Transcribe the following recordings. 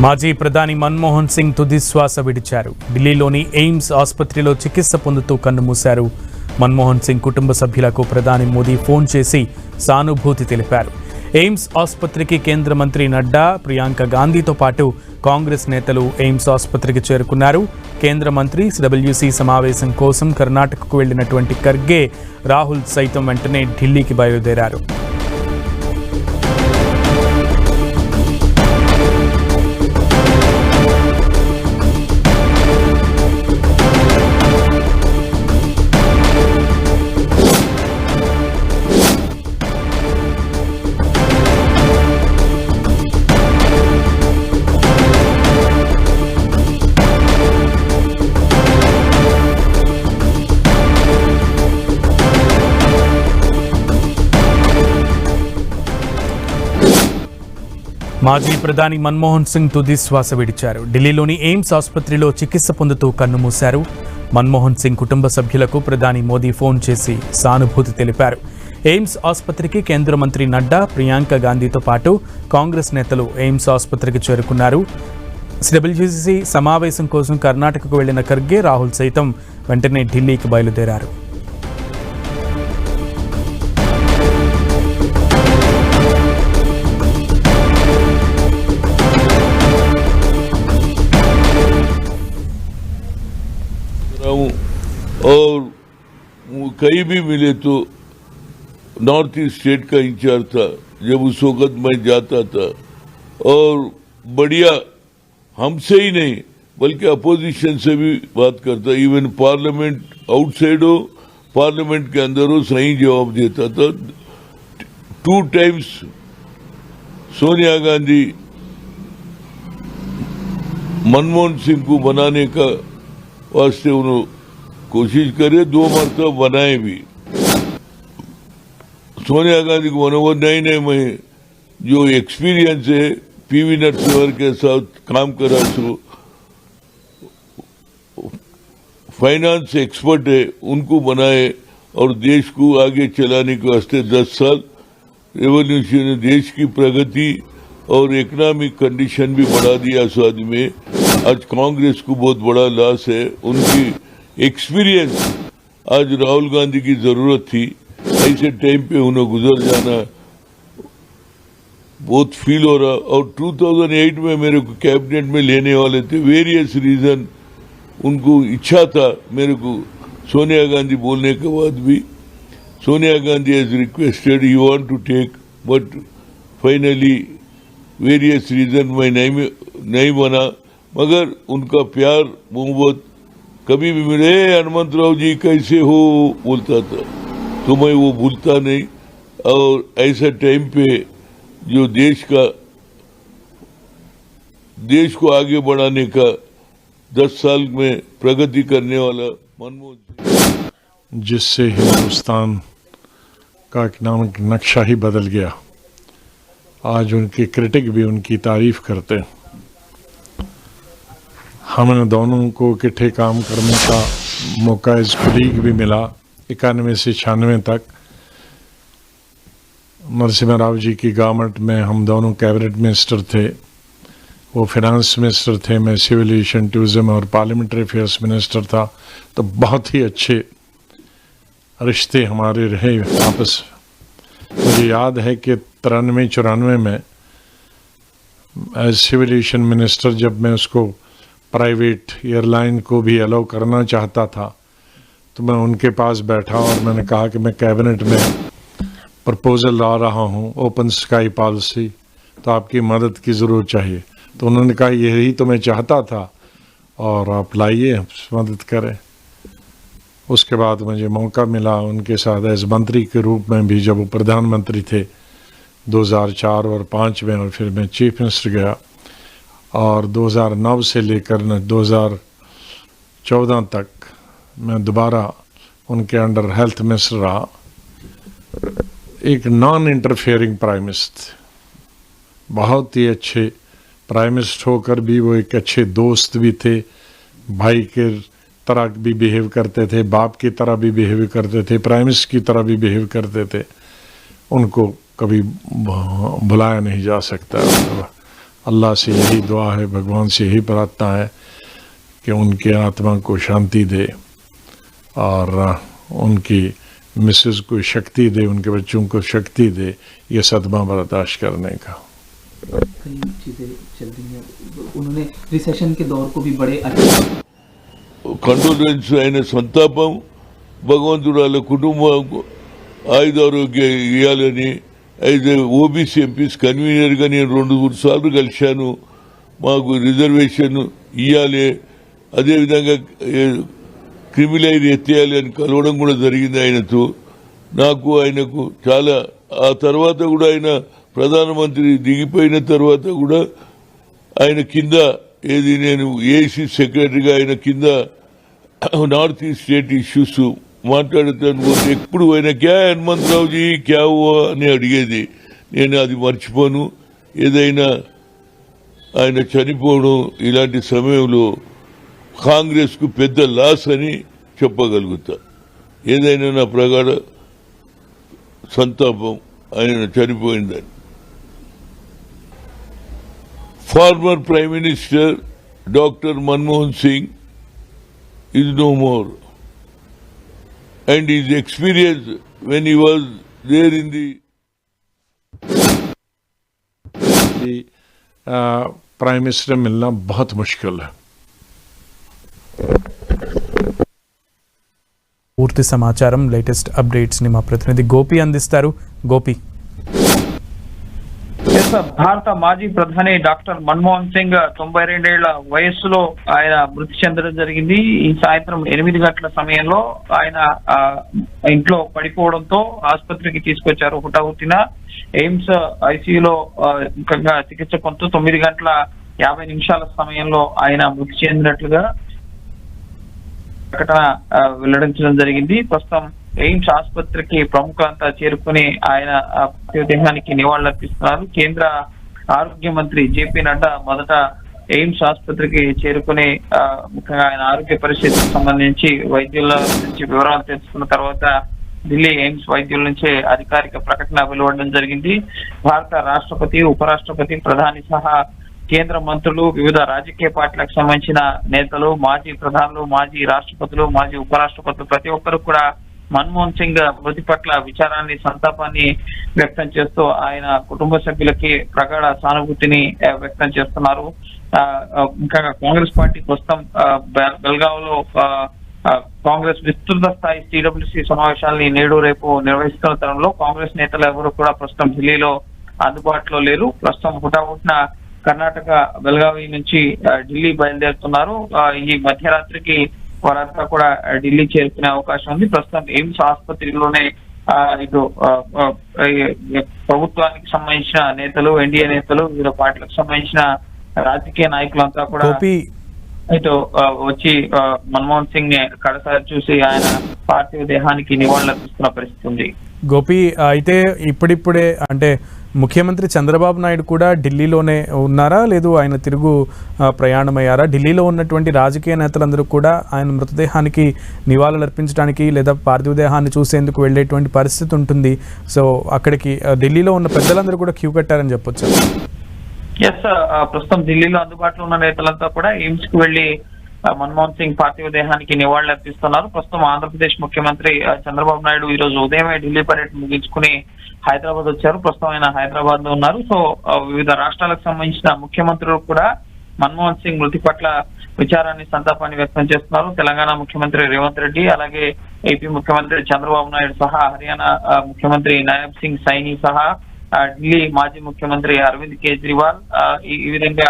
మాజీ ప్రధాని మన్మోహన్ సింగ్ తుది శ్వాస విడిచారు. ఢిల్లీలోని ఎయిమ్స్ ఆసుపత్రిలో చికిత్స పొందుతూ కన్నుమూశారు. మన్మోహన్ సింగ్ కుటుంబ సభ్యులకు ప్రధాని మోదీ ఫోన్ చేసి సానుభూతి తెలిపారు. ఎయిమ్స్ ఆసుపత్రికి కేంద్ర మంత్రి నడ్డా, ప్రియాంక గాంధీతో పాటు కాంగ్రెస్ నేతలు ఎయిమ్స్ ఆసుపత్రికి చేరుకున్నారు. కేంద్ర మంత్రి సిడబ్ల్యూసీ సమావేశం కోసం కర్ణాటకకు వెళ్లినటువంటి ఖర్గే, రాహుల్ సైతం వెంటనే ఢిల్లీకి బయలుదేరారు. మాజీ ప్రధాని మన్మోహన్ సింగ్ తుది శ్వాస విడిచారు. ఢిల్లీలోని ఎయిమ్స్ ఆసుపత్రిలో చికిత్స పొందుతూ కన్నుమూశారు. మన్మోహన్ సింగ్ కుటుంబ సభ్యులకు ప్రధాని మోదీ ఫోన్ చేసి సానుభూతి తెలిపారు. ఎయిమ్స్ ఆసుపత్రికి కేంద్ర మంత్రి నడ్డా, ప్రియాంక గాంధీతో పాటు కాంగ్రెస్ నేతలు ఎయిమ్స్ ఆసుపత్రికి చేరుకున్నారు. సిడబ్ల్యూసీ సమావేశం కోసం కర్ణాటకకు వెళ్లిన ఖర్గే, రాహుల్ సైతం వెంటనే ఢిల్లీకి బయలుదేరారు. और कहीं भी मिले तो नॉर्थ ईस्ट स्टेट का इंचार्ज था जब उस वक्त मैं जाता था, और बढ़िया हमसे ही नहीं बल्कि अपोजिशन से भी बात करता, इवन पार्लियामेंट आउटसाइड हो पार्लियामेंट के अंदर हो सही जवाब देता था. 2 टाइम्स सोनिया गांधी मनमोहन सिंह को बनाने का वास्ते उन्होंने कोशिश करे, 2 मरतबा बनाए भी. सोनिया गांधी को बना वो नहीं मैं जो एक्सपीरियंस है पीवी नरसिम्हा के साथ काम करा, सो फाइनेंस एक्सपर्ट है, उनको बनाए और देश को आगे चलाने के वास्ते 10 साल रेवोल्यूशन, देश की प्रगति और इकोनॉमिक कंडीशन भी बढ़ा दिया. स्वाद में आज कांग्रेस को बहुत बड़ा लॉस है. उनकी एक्सपीरियंस आज राहुल गांधी की जरूरत थी. ऐसे टाइम पे उन्हें गुजर जाना बहुत फील हो रहा. और 2008 में मेरे को कैबिनेट में लेने वाले थे, वेरियस रीजन उनको इच्छा था मेरे को सोनिया गांधी बोलने के बाद भी. Sonia Gandhi has requested you want to take, but finally various reason मैं नहीं बना. मगर उनका प्यार मोहब्बत कभी भी मिले, हनुमंतराव जी कैसे हो बोलता था, तो मैं वो भूलता नहीं. और ऐसा टाइम पे जो देश को आगे बढ़ाने का 10 साल में प्रगति करने वाला मनमोहन सिंह, जिससे हिंदुस्तान का इकोनॉमिक नक्शा ही बदल गया. आज उनके क्रिटिक भी उनकी तारीफ करते हैं. हमें दोनों को इकट्ठे काम करने का मौका एज कोलीग भी मिला. 91 से 96 तक नरसिम्हा राव जी की गवर्नमेंट में हम दोनों कैबिनेट मिनिस्टर थे. वो फाइनेंस मिनिस्टर थे, मैं सिविल एविएशन, टूरिज्म और पार्लियामेंट्री अफेयर्स मिनिस्टर था. तो बहुत ही अच्छे रिश्ते हमारे रहे आपस. मुझे याद है कि 93-94 में एज सिविल एविएशन मिनिस्टर जब मैं उसको प्राइवेट एयरलाइन को भी अलाउ करना चाहता था, तो मैं उनके पास बैठा और मैंने कहा कि मैं कैबिनेट में प्रपोजल ला रहा हूँ ओपन स्काई पॉलिसी, तो आपकी मदद की ज़रूरत चाहिए. तो उन्होंने कहा यही तो मैं चाहता था और आप लाइए, मदद करें. उसके बाद मुझे मौका मिला उनके साथ एज मंत्री के रूप में भी, जब वो प्रधानमंत्री थे 2004 और 2005 में, और फिर मैं चीफ मिनिस्टर गया. और 2009 से लेकर 2014 तक मैं दोबारा उनके अंडर हेल्थ मिनिस्टर रहा. एक नॉन इंटरफेयरिंग प्राइम मिनिस्टर, बहुत ही अच्छे प्राइम मिनिस्टर होकर भी वो एक अच्छे दोस्त भी थे. भाई के तरह भी बिहेव करते थे, बाप की तरह भी बिहेव करते थे, प्राइम मिनिस्टर की तरह भी बिहेव करते थे. उनको कभी भुलाया नहीं जा सकता. अल्लाह से यही दुआ है, भगवान से यही प्रार्थना है कि उनके आत्मा को शांति दे और उनकी मिसेस को शक्ति दे, उनके बच्चों को शक्ति दे ये सदमा बर्दाश्त करने का। कई चीज़ें चल रही हैं, उन्होंने रिसेशन के दौर को भी बड़े కండోలెన్స్ అయిన సంతాపం భగవంతుడు వాళ్ళ కుటుంబం ఆయుధారోగ్య ఇవ్వాలని. అయితే ఓబీసీ ఎంపీస్ కన్వీనర్గా నేను 2-3 సార్లు కలిశాను. మాకు రిజర్వేషన్ ఇవ్వాలి, అదేవిధంగా క్రిమిలైన్ ఎత్తేయాలి అని కలవడం కూడా జరిగింది ఆయనతో. నాకు ఆయనకు చాలా ఆ తర్వాత కూడా ఆయన ప్రధానమంత్రి దిగిపోయిన తర్వాత కూడా ఆయన కింద ఏది నేను ఏసీ సెక్రటరీగా ఆయన కింద నార్త్ ఈస్ట్ స్టేట్ ఇష్యూస్ మాట్లాడుతాను పోతే ఎప్పుడు ఆయన క్యా హనుమంతరావుజీ క్యా హువా అని అడిగేది. నేను అది మర్చిపోను. ఏదైనా ఆయన చనిపోవడం ఇలాంటి సమయంలో కాంగ్రెస్ కు పెద్ద లాస్ అని చెప్పగలుగుతా. ఏదైనా నా ప్రగాఢ సంతాపం ఆయన చనిపోయిందని. Former prime minister doctor Manmohan Singh is no more, and his experience when he was there in the prime minister मिलना बहुत मुश्किल है. పూర్తి సమాచారం లేటెస్ట్ అప్డేట్స్ ని మా ప్రతినిధి గోపి అందిస్తారు. గోపి. భారత మాజీ ప్రధాని డాక్టర్ మన్మోహన్ సింగ్ 92 ఏళ్ల వయస్సులో ఆయన మృతి చెందడం జరిగింది. ఈ సాయంత్రం 8 గంటల సమయంలో ఆయన ఇంట్లో పడిపోవడంతో ఆసుపత్రికి తీసుకొచ్చారు. హుటాహుటిన ఎయిమ్స్ ఐసీయూలో ముఖ్యంగా చికిత్స పొందుతూ 9 గంటల 50 నిమిషాల సమయంలో ఆయన మృతి చెందినట్లుగా ప్రకటన వెల్లడించడం జరిగింది. ప్రస్తుతం ఎయిమ్స్ ఆసుపత్రికి ప్రముఖులంతా చేరుకుని ఆయన దేహానికి నివాళులర్పిస్తున్నారు. కేంద్ర ఆరోగ్య మంత్రి జేపీ నడ్డా మొదట ఎయిమ్స్ ఆసుపత్రికి చేరుకుని ముఖ్యంగా ఆయన ఆరోగ్య పరిస్థితికి సంబంధించి వైద్యుల నుంచి వివరాలు తెలుసుకున్న తర్వాత ఢిల్లీ ఎయిమ్స్ వైద్యుల నుంచే అధికారిక ప్రకటన వెలువడడం జరిగింది. భారత రాష్ట్రపతి, ఉపరాష్ట్రపతి, ప్రధాని సహా కేంద్ర మంత్రులు, వివిధ రాజకీయ పార్టీలకు సంబంధించిన నేతలు, మాజీ ప్రధానులు, మాజీ రాష్ట్రపతులు, మాజీ ఉపరాష్ట్రపతులు ప్రతి ఒక్కరు కూడా మన్మోహన్ సింగ్ మృతి పట్ల విచారాన్ని, సంతాపాన్ని వ్యక్తం చేస్తూ ఆయన కుటుంబ సభ్యులకి ప్రగాఢ సానుభూతిని వ్యక్తం చేస్తున్నారు. ముఖ్యంగా కాంగ్రెస్ పార్టీ ప్రస్తుతం బెల్గావ్లో కాంగ్రెస్ విస్తృత స్థాయి సిడబ్ల్యూసీ సమావేశాలని నేడు రేపు నిర్వహిస్తున్న తరంలో కాంగ్రెస్ నేతలు ఎవరు కూడా ప్రస్తుతం ఢిల్లీలో అందుబాటులో లేరు. ప్రస్తుతం హుటాహుటిన కర్ణాటక బెల్గావి నుంచి ఢిల్లీ బయలుదేరుతున్నారు. ఈ మధ్యరాత్రికి వారంతా కూడా ఢిల్లీ చేరుకునే అవకాశం ఉంది. ప్రస్తుతం ఎయిమ్స్ ఆసుపత్రిలోనే ఇటు ప్రభుత్వానికి సంబంధించిన నేతలు, ఎన్డీఏ నేతలు, వివిధ పార్టీలకు సంబంధించిన రాజకీయ నాయకులంతా కూడా ఇటు వచ్చి మన్మోహన్ సింగ్ ని కడసారి చూసి ఆయన పార్థివ దేహానికి నివాళులర్పిస్తున్న పరిస్థితి ఉంది. గోపి, అయితే ఇప్పుడిప్పుడే అంటే ముఖ్యమంత్రి చంద్రబాబు నాయుడు కూడా ఢిల్లీలోనే ఉన్నారా, లేదు ఆయన తిరుగు ప్రయాణమయ్యారా? ఢిల్లీలో ఉన్నటువంటి రాజకీయ నేతలందరూ కూడా ఆయన మృతదేహానికి నివాళులర్పించడానికి లేదా పార్థివ దేహాన్ని చూసేందుకు వెళ్ళేటువంటి పరిస్థితి ఉంటుంది. సో అక్కడికి ఢిల్లీలో ఉన్న పెద్దలందరూ కూడా క్యూ కట్టారని చెప్పొచ్చు. ఎస్, ప్రస్తుతం ఢిల్లీలో అందుబాటులో ఉన్న నేతలంతా కూడా ఎయిమ్స్ కు వెళ్లి మన్మోహన్ సింగ్ పార్థివ దేహానికి నివాళులర్పిస్తున్నారు. ప్రస్తుతం ఆంధ్రప్రదేశ్ ముఖ్యమంత్రి చంద్రబాబు నాయుడు ఈ రోజు ఉదయమే ఢిల్లీ పర్యటన ముగించుకుని హైదరాబాద్ వచ్చారు. ప్రస్తుతం ఆయన హైదరాబాద్ లో ఉన్నారు. సో వివిధ రాష్ట్రాలకు సంబంధించిన ముఖ్యమంత్రులు కూడా మన్మోహన్ సింగ్ మృతి పట్ల విచారాన్ని, సంతాపాన్ని వ్యక్తం చేస్తున్నారు. తెలంగాణ ముఖ్యమంత్రి రేవంత్ రెడ్డి, అలాగే ఏపీ ముఖ్యమంత్రి చంద్రబాబు నాయుడు సహా, హర్యానా ముఖ్యమంత్రి నాయబ్ సింగ్ సైని సహా, ఢిల్లీ మాజీ ముఖ్యమంత్రి అరవింద్ కేజ్రీవాల్, ఈ విధంగా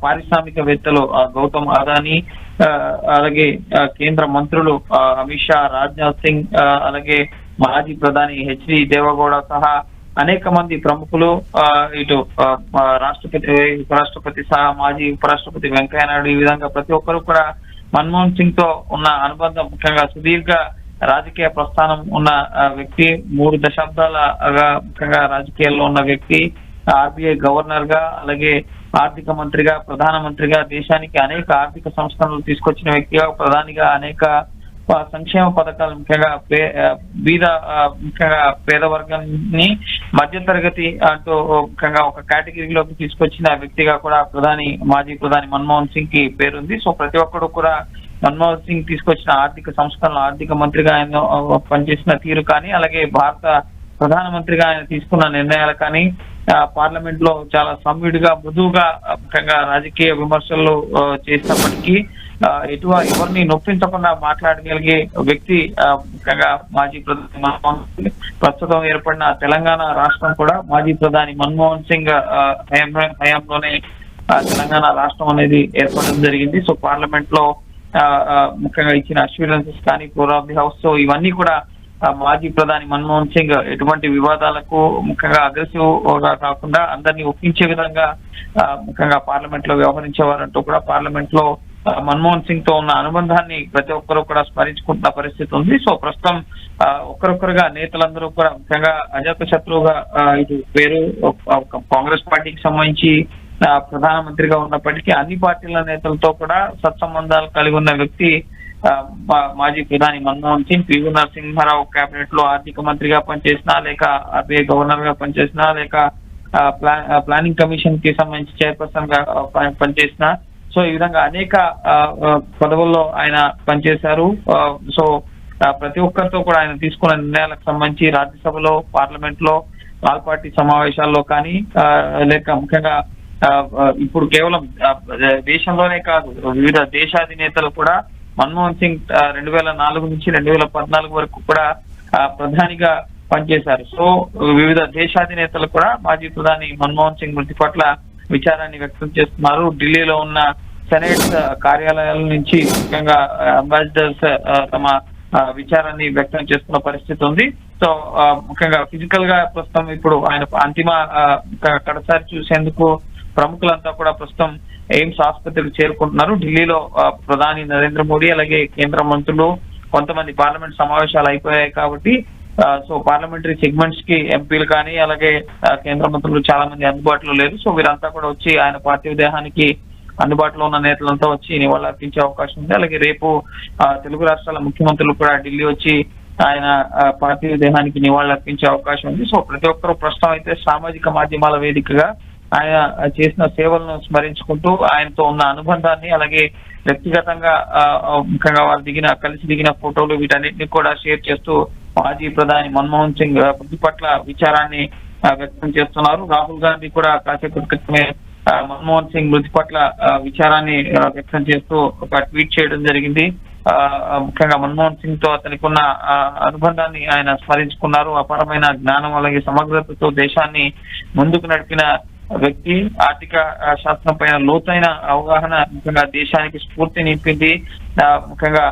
పారిశ్రామికవేత్తలు గౌతమ్ అదానీ, అలాగే కేంద్ర మంత్రులు అమిత్ షా, రాజ్నాథ్ సింగ్, అలాగే మాజీ ప్రధాని హెచ్డి దేవగౌడ సహా అనేక మంది ప్రముఖులు, ఇటు రాష్ట్రపతి, ఉపరాష్ట్రపతి సహా మాజీ ఉపరాష్ట్రపతి వెంకయ్య నాయుడు, ఈ విధంగా ప్రతి ఒక్కరు కూడా మన్మోహన్ సింగ్ తో ఉన్న అనుబంధం, ముఖ్యంగా సుదీర్ఘ రాజకీయ ప్రస్థానం ఉన్న వ్యక్తి, 3 దశాబ్దాలుగా ముఖ్యంగా రాజకీయాల్లో ఉన్న వ్యక్తి, ఆర్బీఐ గవర్నర్ గా, అలాగే ఆర్థిక మంత్రిగా, ప్రధానమంత్రిగా, దేశానికి అనేక ఆర్థిక సంస్కరణలు తీసుకొచ్చిన వ్యక్తిగా, ప్రధానిగా అనేక సంక్షేమ పథకాలు ముఖ్యంగా ముఖ్యంగా పేద వర్గాన్ని మధ్య తరగతి అంటూ ముఖ్యంగా ఒక కేటగిరీలోకి తీసుకొచ్చిన వ్యక్తిగా కూడా మాజీ ప్రధాని మన్మోహన్ సింగ్ కి పేరుంది. సో ప్రతి ఒక్కరు కూడా మన్మోహన్ సింగ్ తీసుకొచ్చిన ఆర్థిక సంస్కరణలు, ఆర్థిక మంత్రిగా ఆయన పనిచేసిన తీరు కానీ, అలాగే భారత ప్రధానమంత్రిగా ఆయన తీసుకున్న నిర్ణయాలు కానీ పార్లమెంట్ లో చాలా సంవిడిగా మృదువుగా ముఖ్యంగా రాజకీయ విమర్శలు చేసినప్పటికీ ఎవరిని నొప్పించకుండా మాట్లాడగలిగే వ్యక్తి ముఖ్యంగా మాజీ ప్రధాని మన్మోహన్ సింగ్. ప్రస్తుతం ఏర్పడిన తెలంగాణ రాష్ట్రం కూడా మాజీ ప్రధాని మన్మోహన్ సింగ్ హయాంలోనే తెలంగాణ రాష్ట్రం అనేది ఏర్పడడం జరిగింది. సో పార్లమెంట్ లో ముఖ్యంగా ఇచ్చిన అష్యూరెన్సెస్ కానీ, floor of the house, so ఇవన్నీ కూడా మాజీ ప్రధాని మన్మోహన్ సింగ్ ఎటువంటి వివాదాలకు ముఖ్యంగా అగ్రెసివ్ గా కాకుండా అందరినీ ఒప్పించే విధంగా ముఖ్యంగా పార్లమెంట్ లో వ్యవహరించేవారంటూ కూడా పార్లమెంట్ లో మన్మోహన్ సింగ్ తో ఉన్న అనుబంధాన్ని ప్రతి ఒక్కరు కూడా స్మరించుకుంటున్న పరిస్థితి ఉంది. సో ప్రస్తుతం ఒక్కరొక్కరుగా నేతలందరూ కూడా ముఖ్యంగా అజాత శత్రువుగా ఇది పేరు కాంగ్రెస్ పార్టీకి సంబంధించి ప్రధానమంత్రిగా ఉన్నప్పటికీ అన్ని పార్టీల నేతలతో కూడా సత్సంబంధాలు కలిగి ఉన్న వ్యక్తి మాజీ ప్రధాని మన్మోహన్ సింగ్. పివి నరసింహారావు కేబినెట్ లో ఆర్థిక మంత్రిగా పనిచేసినా, లేక ఆర్బీఐ గవర్నర్ గా పనిచేసినా, లేక ప్లానింగ్ కమిషన్ కి సంబంధించి చైర్పర్సన్ గా పనిచేసిన, సో ఈ విధంగా అనేక పదవుల్లో ఆయన పనిచేశారు. సో ప్రతి ఒక్కరితో కూడా ఆయన తీసుకున్న నిర్ణయాలకు సంబంధించి రాజ్యసభలో, పార్లమెంట్ లో, ఆల్ పార్టీ సమావేశాల్లో కానీ, లేక ముఖ్యంగా ఇప్పుడు కేవలం దేశంలోనే కాదు వివిధ దేశాధినేతలు కూడా మన్మోహన్ సింగ్ 2004 నుంచి 2014 వరకు కూడా ప్రధానిగా పనిచేశారు. సో వివిధ దేశాధినేతలు కూడా మాజీ ప్రధాని మన్మోహన్ సింగ్ మృతి పట్ల విచారాన్ని వ్యక్తం చేస్తున్నారు. ఢిల్లీలో ఉన్న సెనేట్ కార్యాలయాల నుంచి ముఖ్యంగా అంబాసిడర్స్ తమ విచారాన్ని వ్యక్తం చేస్తున్న పరిస్థితి ఉంది. సో ముఖ్యంగా ఫిజికల్ గా ప్రస్తుతం ఇప్పుడు ఆయన అంతిమ కడసారి చూసేందుకు ప్రముఖులంతా కూడా ప్రస్తుతం ఎయిమ్స్ ఆసుపత్రికి చేరుకుంటున్నారు. ఢిల్లీలో ప్రధాని నరేంద్ర మోడీ, అలాగే కేంద్ర మంత్రులు, కొంతమంది పార్లమెంట్ సమావేశాలు అయిపోయాయి కాబట్టి సో పార్లమెంటరీ సెగ్మెంట్స్ కి ఎంపీలు కానీ, అలాగే కేంద్ర మంత్రులు చాలా మంది అందుబాటులో లేరు. సో వీరంతా కూడా వచ్చి ఆయన పార్థివ దేహానికి అందుబాటులో ఉన్న నేతలంతా వచ్చి నివాళులర్పించే అవకాశం ఉంది. అలాగే రేపు తెలుగు రాష్ట్రాల ముఖ్యమంత్రులు కూడా ఢిల్లీ వచ్చి ఆయన పార్థివ దేహానికి నివాళులర్పించే అవకాశం ఉంది. సో ప్రతి ఒక్కరూ ప్రస్తుతం అయితే సామాజిక మాధ్యమాల వేదికగా ఆయన చేసిన సేవలను స్మరించుకుంటూ ఆయనతో ఉన్న అనుబంధాన్ని, అలాగే వ్యక్తిగతంగా ముఖ్యంగా వారు కలిసి దిగిన ఫోటోలు వీటన్నిటిని కూడా షేర్ చేస్తూ మాజీ ప్రధాని మన్మోహన్ సింగ్ మృతి పట్ల విచారాన్ని వ్యక్తం చేస్తున్నారు. రాహుల్ గాంధీ కూడా కాసేపటి క్రితమే మన్మోహన్ సింగ్ మృతి పట్ల విచారాన్ని వ్యక్తం చేస్తూ ఒక ట్వీట్ చేయడం జరిగింది. ముఖ్యంగా మన్మోహన్ సింగ్ తో అతనికి ఉన్న అనుబంధాన్ని ఆయన స్మరించుకున్నారు. అపారమైన జ్ఞానం, అలాగే సమగ్రతతో దేశాన్ని ముందుకు నడిపిన వ్యక్తి. ఆర్థిక శాస్త్రం పైన లోతైన అవగాహన ముఖ్యంగా దేశానికి స్ఫూర్తి నింపింది. ముఖ్యంగా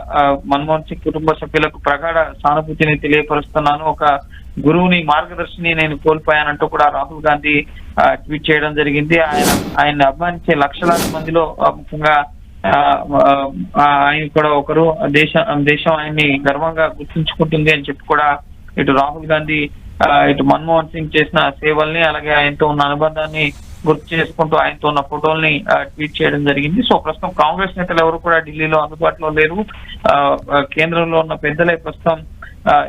మన్మోహన్ సింగ్ కుటుంబ సభ్యులకు ప్రగాఢ సానుభూతిని తెలియపరుస్తున్నాను. ఒక గురువుని, మార్గదర్శిని నేను కోల్పోయానంటూ కూడా రాహుల్ గాంధీ ట్వీట్ చేయడం జరిగింది. ఆయన అభిమానించే లక్షలాది మందిలో ముఖ్యంగా ఆయన కూడా ఒకరు. దేశం ఆయన్ని గర్వంగా గుర్తుంచుకుంటుంది అని చెప్పి కూడా ఇటు రాహుల్ గాంధీ ఇటు మన్మోహన్ సింగ్ చేసిన సేవల్ని, అలాగే ఆయనతో ఉన్న అనుబంధాన్ని గుర్తు చేసుకుంటూ ఆయనతో ఉన్న ఫోటోల్ని ట్వీట్ చేయడం జరిగింది. సో ప్రస్తుతం కాంగ్రెస్ నేతలు ఎవరు కూడా ఢిల్లీలో అందుబాటులో లేరు. కేంద్రంలో ఉన్న పెద్దలే ప్రస్తుతం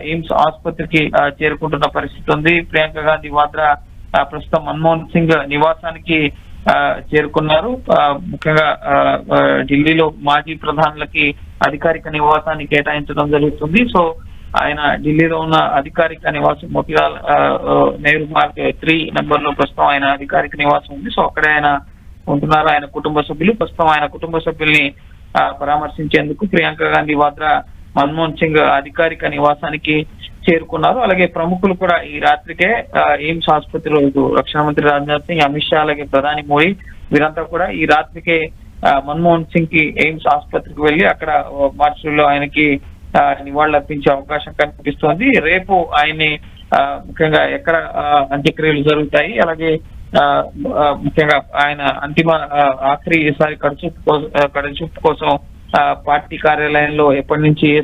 ఎయిమ్స్ ఆసుపత్రికి చేరుకుంటున్న పరిస్థితి ఉంది. ప్రియాంక గాంధీ వాద్రా ప్రస్తుతం మన్మోహన్ సింగ్ నివాసానికి చేరుకున్నారు. ముఖ్యంగా ఢిల్లీలో మాజీ ప్రధానులకి అధికారిక నివాసాన్ని కేటాయించడం జరుగుతుంది. సో ఆయన ఢిల్లీలో ఉన్న అధికారిక నివాసం మోతీలాల్ నెహ్రూ మార్గ్ 3 నెంబర్ లో ప్రస్తుతం ఆయన అధికారిక నివాసం ఉంది. సో అక్కడే ఆయన ఉంటున్నారు. ఆయన కుటుంబ సభ్యులు ప్రస్తుతం ఆయన కుటుంబ సభ్యుల్ని పరామర్శించేందుకు ప్రియాంక గాంధీ వాద్రా మన్మోహన్ సింగ్ అధికారిక నివాసానికి చేరుకున్నారు. అలాగే ప్రముఖులు కూడా ఈ రాత్రికే ఎయిమ్స్ ఆసుపత్రిలో రక్షణ మంత్రి రాజ్నాథ్ సింగ్, అమిత్ షా, అలాగే ప్రధాని మోడీ వీరంతా కూడా ఈ రాత్రికే మన్మోహన్ సింగ్ కి ఎయిమ్స్ ఆసుపత్రికి వెళ్లి అక్కడ మార్చిలో ఆయనకి నివాళులర్పించే అవకాశం కనిపిస్తోంది. రేపు ఆయన్ని ముఖ్యంగా ఎక్కడ అంత్యక్రియలు జరుగుతాయి, అలాగే ముఖ్యంగా ఆయన అంతిమ ఆఖరిసారి కడచూపు కోసం పార్టీ కార్యాలయంలో ఎప్పటి నుంచి ఏ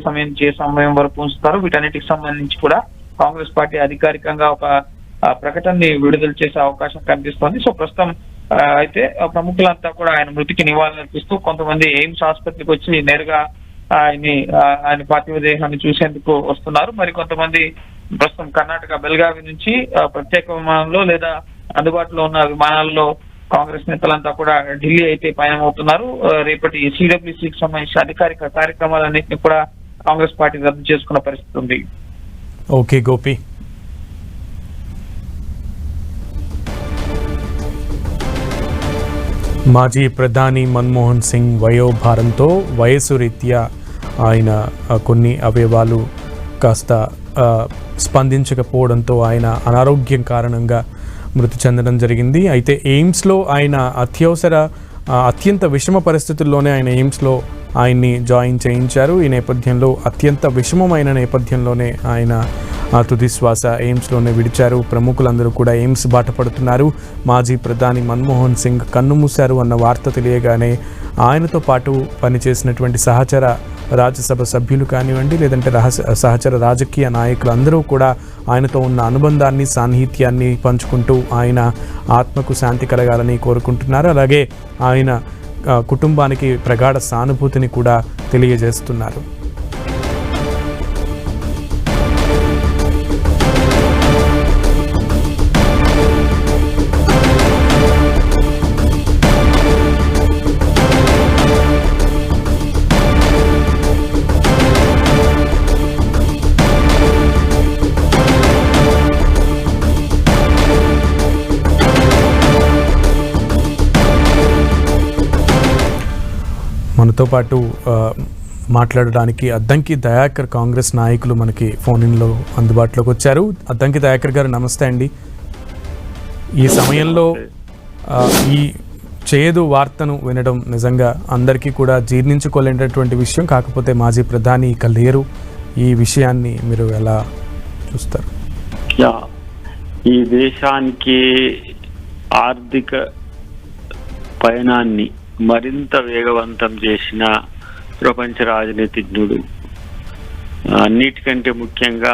సమయం వరకు ఉంచుతారు, వీటన్నిటికి సంబంధించి కూడా కాంగ్రెస్ పార్టీ అధికారికంగా ఒక ప్రకటనని విడుదల చేసే అవకాశం కనిపిస్తోంది. సో ప్రస్తుతం అయితే ప్రముఖులంతా కూడా ఆయన మృతికి నివాళులర్పిస్తూ కొంతమంది ఎయిమ్స్ ఆసుపత్రికి వచ్చి నేరుగా ఆయన పార్థివ దేహాన్ని చూసేందుకు వస్తున్నారు. మరి కొంతమంది ప్రస్తుతం కర్ణాటక బెల్గావి నుంచి ప్రత్యేక విమానంలో లేదా అందుబాటులో ఉన్న విమానాల్లో కాంగ్రెస్ నేతలంతా కూడా ఢిల్లీ అయితే పయనమవుతున్నారు. రేపటి సిడబ్ల్యూసీకి సంబంధించిన అధికారిక కార్యక్రమాలన్నింటినీ కూడా కాంగ్రెస్ పార్టీ రద్దు చేసుకున్న పరిస్థితి ఉంది. ఓకే గోపి. మాజీ ప్రధాని మన్మోహన్ సింగ్ వయోభారంతో వయసు రీత్యా ఆయన కొన్ని అవయవాలు కాస్త స్పందించకపోవడంతో ఆయన అనారోగ్యం కారణంగా మృతి చెందడం జరిగింది. అయితే ఎయిమ్స్లో ఆయన అత్యంత విషమ పరిస్థితుల్లోనే ఎయిమ్స్లో ఆయన్ని జాయిన్ చేయించారు. ఈ నేపథ్యంలో అత్యంత విషమమైన నేపథ్యంలోనే ఆయన తుది శ్వాస ఎయిమ్స్లోనే విడిచారు. ప్రముఖులందరూ కూడా ఎయిమ్స్ బాట పడుతున్నారు. మాజీ ప్రధాని మన్మోహన్ సింగ్ కన్నుమూశారు అన్న వార్త తెలియగానే ఆయనతో పాటు పనిచేసినటువంటి సహచర రాజ్యసభ సభ్యులు కానివ్వండి, లేదంటే సహచర రాజకీయ నాయకులు అందరూ కూడా ఆయనతో ఉన్న అనుబంధాన్ని, సాన్నిహిత్యాన్ని పంచుకుంటూ ఆయన ఆత్మకు శాంతి కలగాలని కోరుకుంటున్నారు. అలాగే ఆయన కుటుంబానికి ప్రగాఢ సానుభూతిని కూడా తెలియజేస్తున్నారు. మనతో పాటు మాట్లాడడానికి అద్దంకి దయాకర్ కాంగ్రెస్ నాయకులు మనకి ఫోన్ ఇన్లో అందుబాటులోకి వచ్చారు. అద్దంకి దయాకర్ గారు నమస్తే అండి. ఈ సమయంలో ఈ చేదు వార్తను వినడం నిజంగా అందరికీ కూడా జీర్ణించుకోలేనటువంటి విషయం. కాకపోతే మాజీ ప్రధాని ఇక లేరు. ఈ విషయాన్ని మీరు ఎలా చూస్తారు? ఈ దేశానికి ఆర్థిక పయనాన్ని మరింత వేగవంతం చేసిన ప్రపంచ రాజనీతిజ్ఞుడు, అన్నిటికంటే ముఖ్యంగా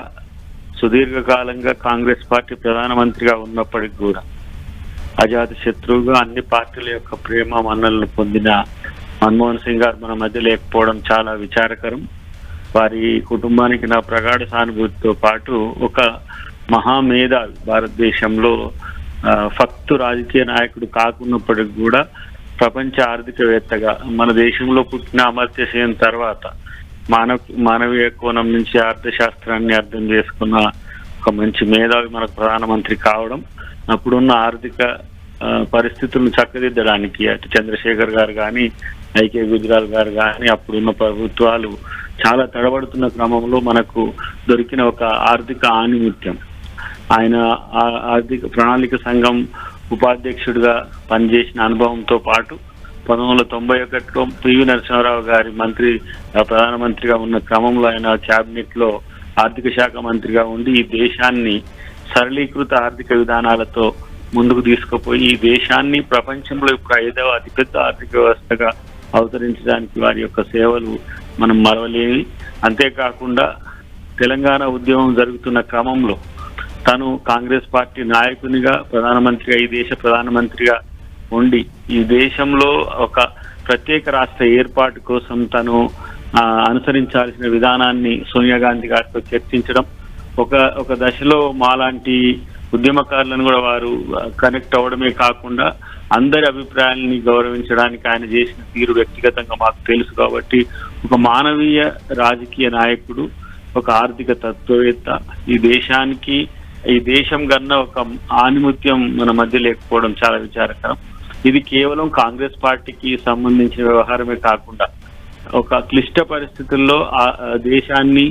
సుదీర్ఘకాలంగా కాంగ్రెస్ పార్టీ ప్రధానమంత్రిగా ఉన్నప్పటికీ కూడా అజాత శత్రువుగా అన్ని పార్టీల యొక్క ప్రేమ మన్నలను పొందిన మన్మోహన్ సింగ్ గారు మన మధ్య లేకపోవడం చాలా విచారకరం. వారి కుటుంబానికి నా ప్రగాఢ సానుభూతితో పాటు ఒక మహామేధావి, భారతదేశంలో ఫక్తు రాజకీయ నాయకుడు కాకున్నప్పటికీ కూడా ప్రపంచ ఆర్థికవేత్తగా మన దేశంలో పుట్టిన అమర్త్య సేన్ తర్వాత మానవీయ కోణం నుంచి అర్థశాస్త్రాన్ని అర్థం చేసుకున్న ఒక మంచి మేధావి మనకు ప్రధానమంత్రి కావడం, అప్పుడున్న ఆర్థిక పరిస్థితులను చక్కదిద్దడానికి అటు చంద్రశేఖర్ గారు కానీ, ఐకే గుజరాల్ గారు కానీ, అప్పుడున్న ప్రభుత్వాలు చాలా తడబడుతున్న క్రమంలో మనకు దొరికిన ఒక ఆర్థిక ఆణిముత్యం. ఆయన ఆర్థిక ప్రణాళిక సంఘం ఉపాధ్యక్షుడిగా పనిచేసిన అనుభవంతో పాటు 1991లో పివి నరసింహారావు గారి ప్రధానమంత్రిగా ఉన్న క్రమంలో ఆయన క్యాబినెట్ లో ఆర్థిక శాఖ మంత్రిగా ఉండి ఈ దేశాన్ని సరళీకృత ఆర్థిక విధానాలతో ముందుకు తీసుకుపోయి ఈ దేశాన్ని ప్రపంచంలో ఇప్పుడు 5వ అతిపెద్ద ఆర్థిక వ్యవస్థగా అవతరించడానికి వారి యొక్క సేవలు మనం మరవలేవి. అంతేకాకుండా తెలంగాణ ఉద్యమం జరుగుతున్న క్రమంలో తను కాంగ్రెస్ పార్టీ నాయకునిగా ప్రధానమంత్రిగా, ఈ దేశ ప్రధానమంత్రిగా ఉండి ఈ దేశంలో ఒక ప్రత్యేక రాష్ట్ర ఏర్పాటు కోసం తను అనుసరించాల్సిన విధానాన్ని సోనియా గాంధీ గారితో చర్చించడం, ఒక దశలో మాలాంటి ఉద్యమకారులను కూడా వారు కనెక్ట్ అవ్వడమే కాకుండా అందరి అభిప్రాయాలని గౌరవించడానికి ఆయన చేసిన తీరు వ్యక్తిగతంగా మాకు తెలుసు. కాబట్టి ఒక మానవీయ రాజకీయ నాయకుడు, ఒక ఆర్థిక తత్వవేత్త, ఈ దేశం కన్నా ఒక ఆణిముత్యం మన మధ్య లేకపోవడం చాలా విచారకరం. ఇది కేవలం కాంగ్రెస్ పార్టీకి సంబంధించిన వ్యవహారమే కాకుండా ఒక క్లిష్ట పరిస్థితుల్లో ఆ దేశాన్ని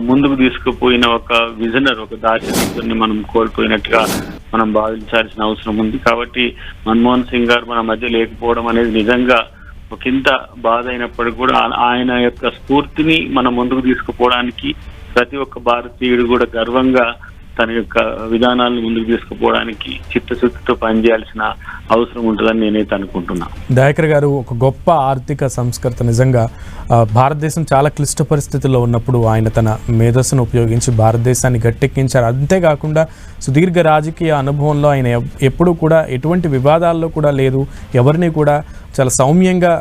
ముందుకు తీసుకుపోయిన ఒక విజనర్, ఒక దార్శనికుడిని మనం కోల్పోయినట్టుగా మనం భావించాల్సిన అవసరం ఉంది. కాబట్టి మన్మోహన్ సింగ్ గారు మన మధ్య లేకపోవడం అనేది నిజంగా ఒకంత బాధ అయినప్పటికీ కూడా ఆయన యొక్క స్ఫూర్తిని మనం ముందుకు తీసుకుపోవడానికి ప్రతి ఒక్క భారతీయుడు కూడా గర్వంగా తన యొక్క విధానాలను ముందుకు తీసుకుపోవడానికి చిత్తశుద్ధితో పనిచేయాల్సిన అవసరం ఉంటుందని నేనైతే అనుకుంటున్నా. దయాకర్ గారు, ఒక గొప్ప ఆర్థిక సంస్కర్త. నిజంగా భారతదేశం చాలా క్లిష్ట పరిస్థితుల్లో ఉన్నప్పుడు ఆయన తన మేధస్సును ఉపయోగించి భారతదేశాన్ని గట్టెక్కించారు. అంతేకాకుండా సుదీర్ఘ రాజకీయ అనుభవంలో ఆయన ఎప్పుడూ కూడా ఎటువంటి వివాదాల్లో కూడా లేదు. ఎవరిని కూడా చాలా సౌమ్యంగా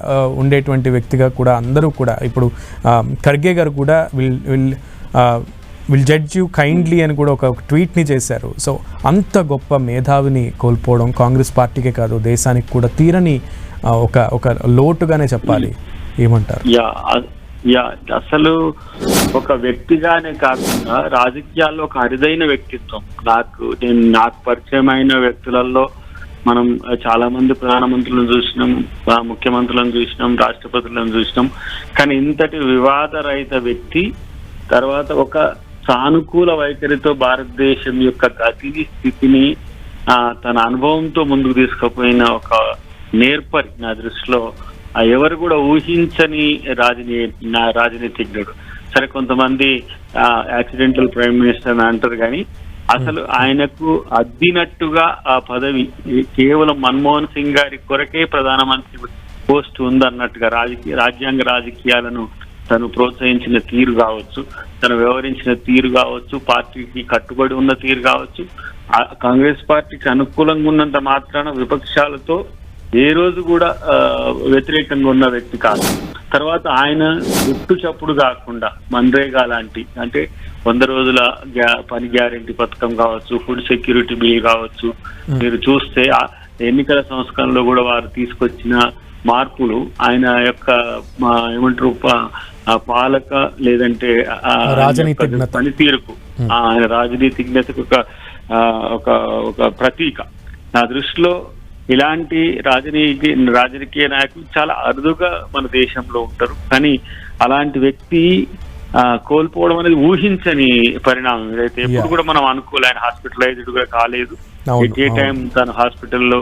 ఉండేటువంటి వ్యక్తిగా కూడా అందరూ కూడా, ఇప్పుడు ఖర్గే గారు కూడా విల్ జడ్జ్ యూ కైండ్లీ అని కూడా ఒక ట్వీట్ని చేశారు. సో అంత గొప్ప మేధావిని కోల్పోవడం కాంగ్రెస్ పార్టీకే కాదు దేశానికి కూడా తీరని ఒక లోటుగానే చెప్పాలి. ఏమంటారు? అసలు ఒక వ్యక్తిగానే కాకుండా రాజకీయాల్లో ఒక అరుదైన వ్యక్తిత్వం. నాకు పరిచయమైన వ్యక్తులలో మనం చాలా మంది ప్రధానమంత్రులను చూసినాం, ముఖ్యమంత్రులను చూసినాం, రాష్ట్రపతులను చూసినాం. కానీ ఇంతటి వివాదరహిత వ్యక్తి, తర్వాత ఒక సానుకూల వైఖరితో భారతదేశం యొక్క గతిని స్థితిని తన అనుభవంతో ముందుకు తీసుకుపోయిన ఒక నేర్పరి నా దృష్టిలో ఎవరు కూడా ఊహించని రాజనీతిజ్ఞుడు. సరే, కొంతమంది యాక్సిడెంటల్ ప్రైమ్ మినిస్టర్ అని అంటారు, కానీ అసలు ఆయనకు అద్దినట్టుగా ఆ పదవి కేవలం మన్మోహన్ సింగ్ గారి కొరకే ప్రధానమంత్రి పోస్ట్ ఉందన్నట్టుగా రాజ్యాంగ రాజకీయాలను తను ప్రోత్సహించిన తీరు కావచ్చు, తను వ్యవహరించిన తీరు కావచ్చు, పార్టీకి కట్టుబడి ఉన్న తీరు కావచ్చు, కాంగ్రెస్ పార్టీకి అనుకూలంగా ఉన్నంత మాత్రాన విపక్షాలతో ఏ రోజు కూడా వ్యతిరేకంగా ఉన్న వ్యక్తి కాదు. తర్వాత ఆయన గుట్టు చప్పుడు కాకుండా మన్రేగా లాంటి, అంటే 100 రోజుల పని గ్యారెంటీ పథకం కావచ్చు, ఫుడ్ సెక్యూరిటీ బిల్ కావచ్చు, మీరు చూస్తే ఎన్నికల సంస్కరణలో కూడా వారు తీసుకొచ్చిన మార్పులు ఆయన యొక్క ఏమంటారు పాలక లేదంటే పనితీరుకు, ఆయన రాజనీతిజ్ఞతకు ఒక ప్రతీక. నా దృష్టిలో ఇలాంటి రాజకీయ నాయకులు చాలా అరుదుగా మన దేశంలో ఉంటారు. కానీ అలాంటి వ్యక్తి కోల్పోవడం అనేది ఊహించని పరిణామం. ఇదైతే ఎప్పుడు కూడా మనం అనుకోలే. ఆయన హాస్పిటలైజ్డ్ కూడా కాలేదు. ఏ టైం తను హాస్పిటల్లో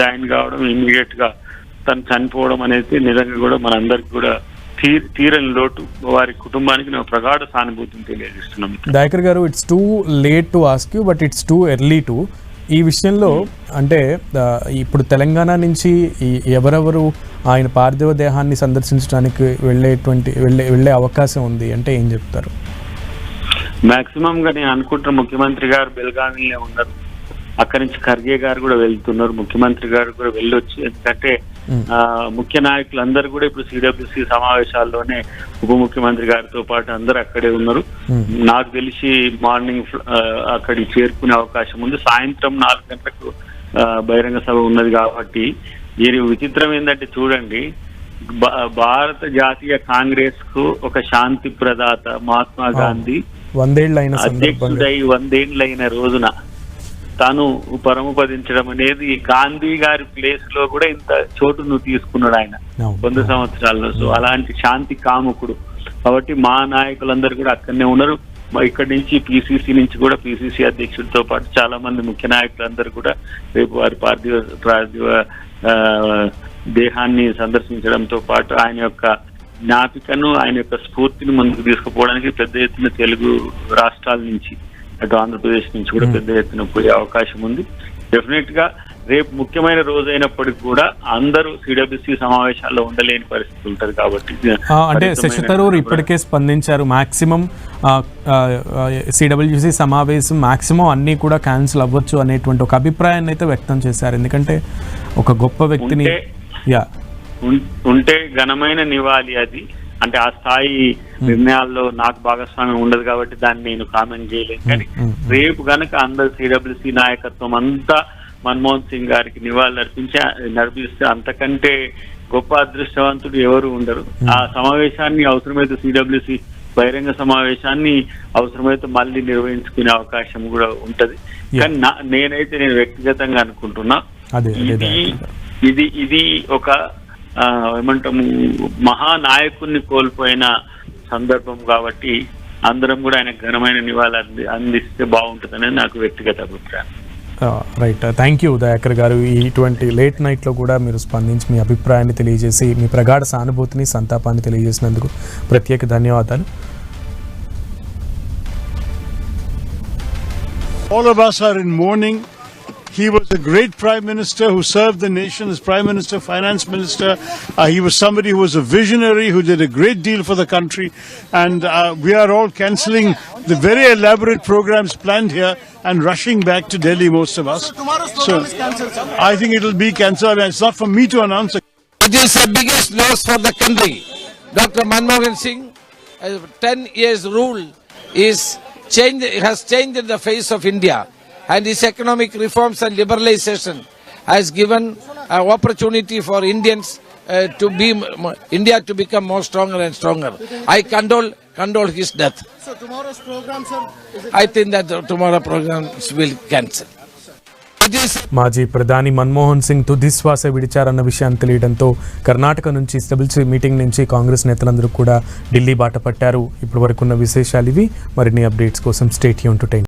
జాయిన్ కావడం, ఇమ్మీడియట్ గా తను చనిపోవడం అనేది నిజంగా కూడా మనందరికి కూడా తీరని లోటు. వారి కుటుంబానికి నేను ప్రగాఢ సానుభూతిని తెలియజేస్తున్నాం. దయాకర్ గారు, it's too late to ask you, but it's too early to. ఈ విషయంలో అంటే ఇప్పుడు తెలంగాణ నుంచి ఎవరెవరు ఆయన పార్థివ దేహాన్ని సందర్శించడానికి వెళ్ళే అవకాశం ఉంది అంటే ఏం చెప్తారు? మాక్సిమం గా నేను అనుకుంటున్న ముఖ్యమంత్రి గారు బెల్గావిలో ఉన్నారు. అక్కడి నుంచి ఖర్గే గారు కూడా వెళ్తున్నారు, ముఖ్యమంత్రి గారు కూడా వెళ్ళొచ్చు. ఎందుకంటే ముఖ్య నాయకులందరూ కూడా ఇప్పుడు సిడబ్ల్యూసి సమావేశాల్లోనే ఉప ముఖ్యమంత్రి గారితో పాటు అందరూ అక్కడే ఉన్నారు. నాకు తెలిసి మార్నింగ్ అక్కడికి చేరుకునే అవకాశం ఉంది. సాయంత్రం 4 గంటలకు బహిరంగ సభ ఉన్నది కాబట్టి. ఈ విచిత్రం ఏంటంటే చూడండి, భారత జాతీయ కాంగ్రెస్ కు ఒక శాంతి ప్రదాత మహాత్మా గాంధీ అధ్యక్షుడై 100 ఏళ్లైన రోజున తాను పరమపదించడం అనేది గాంధీ గారి ప్లేస్ లో కూడా ఇంత చోటును తీసుకున్నాడు ఆయన 100 సంవత్సరాల్లో. సో అలాంటి శాంతి కాముకుడు కాబట్టి మా నాయకులందరూ కూడా అక్కడనే ఉన్నారు. ఇక్కడి నుంచి పిసిసి నుంచి కూడా పిసిసి అధ్యక్షుడితో పాటు చాలా మంది ముఖ్య నాయకులందరూ కూడా రేపు వారి పార్థివ దేహాన్ని సందర్శించడంతో పాటు ఆయన యొక్క జ్ఞాపికను, ఆయన యొక్క స్ఫూర్తిని ముందుకు తీసుకుపోవడానికి పెద్ద ఎత్తున తెలుగు రాష్ట్రాల నుంచి, అటు ఆంధ్రప్రదేశ్ నుంచి కూడా పెద్ద ఎత్తున పోయే అవకాశం ఉంది. డెఫినెట్ గా రేపు ముఖ్యమైన రోజు అయినప్పటికీ కూడా అందరూ సిడబ్ల్యూసి సమావేశాల్లో ఉండలేని పరిస్థితి ఉంటుంది. కాబట్టి అంటే శశి థరూర్ ఇప్పటికే స్పందించారు. మాక్సిమం సిడబ్ల్యూసి సమావేశం మాక్సిమం అన్ని కూడా క్యాన్సిల్ అవ్వచ్చు అనేటువంటి ఒక అభిప్రాయాన్ని అయితే వ్యక్తం చేశారు. ఎందుకంటే ఒక గొప్ప వ్యక్తిని ఉంటే ఘనమైన నివాళి అది. అంటే ఆ స్థాయి నిర్ణయాల్లో నాకు భాగస్వామ్యం ఉండదు కాబట్టి దాన్ని నేను కామెంట్ చేయలేను. కానీ రేపు గనక అందరు సిడబ్ల్యూసి నాయకత్వం అంతా మన్మోహన్ సింగ్ గారికి నివాళులు నడిపిస్తే అంతకంటే గొప్ప అదృష్టవంతుడు ఎవరు ఉండరు. ఆ సమావేశాన్ని అవసరమైతే సిడబ్ల్యూసి బహిరంగ సమావేశాన్ని అవసరమైతే మళ్ళీ నిర్వహించుకునే అవకాశం కూడా ఉంటది. కానీ నేను వ్యక్తిగతంగా అనుకుంటున్నా ఇది ఒక ఏమంటాము మహానాయకుడిని కోల్పోయిన సందర్భం కాబట్టి అందరం కూడా ఆయన ఘనమైన నివాళులు అందిస్తే బాగుంటుందని నాకు వ్యక్తిగత అభిప్రాయం. రైట్, థ్యాంక్ యూ దయాకర్ గారు. ఇటువంటి లేట్ నైట్లో కూడా మీరు స్పందించి మీ అభిప్రాయాన్ని తెలియజేసి మీ ప్రగాఢ సానుభూతిని సంతాపాన్ని తెలియజేసినందుకు ప్రత్యేక ధన్యవాదాలు. All of us are in mourning. He was a great Prime Minister who served the nation as Prime Minister, Finance Minister. He was somebody who was a visionary, who did a great deal for the country. And we are all cancelling the very elaborate programs planned here and rushing back to Delhi, most of us. So I think it will be cancelled. It's not for me to announce. It is the biggest loss for the country. Dr. Manmohan Singh, 10 years rule has changed the face of India. And his economic reforms and liberalization has given an opportunity for India to become more stronger and stronger. I condole his death. So tomorrow's program, sir? I think that tomorrow programs will cancel. మాజీ ప్రధాని మన్మోహన్ సింగ్ తుదిశ్వాస విడిచారన్న విషయాన్ని తెలియడంతో కర్ణాటక నుంచి స్టెబిల్స్ meeting నుంచి కాంగ్రెస్ నేతలందరూ కూడా ఢిల్లీ బాట పట్టారు. ఇప్పటి వరకున్న విశేషాలు ఇవి. మరిన్ని అప్డేట్స్ కోసం స్టే ట్యూన్ టు 10.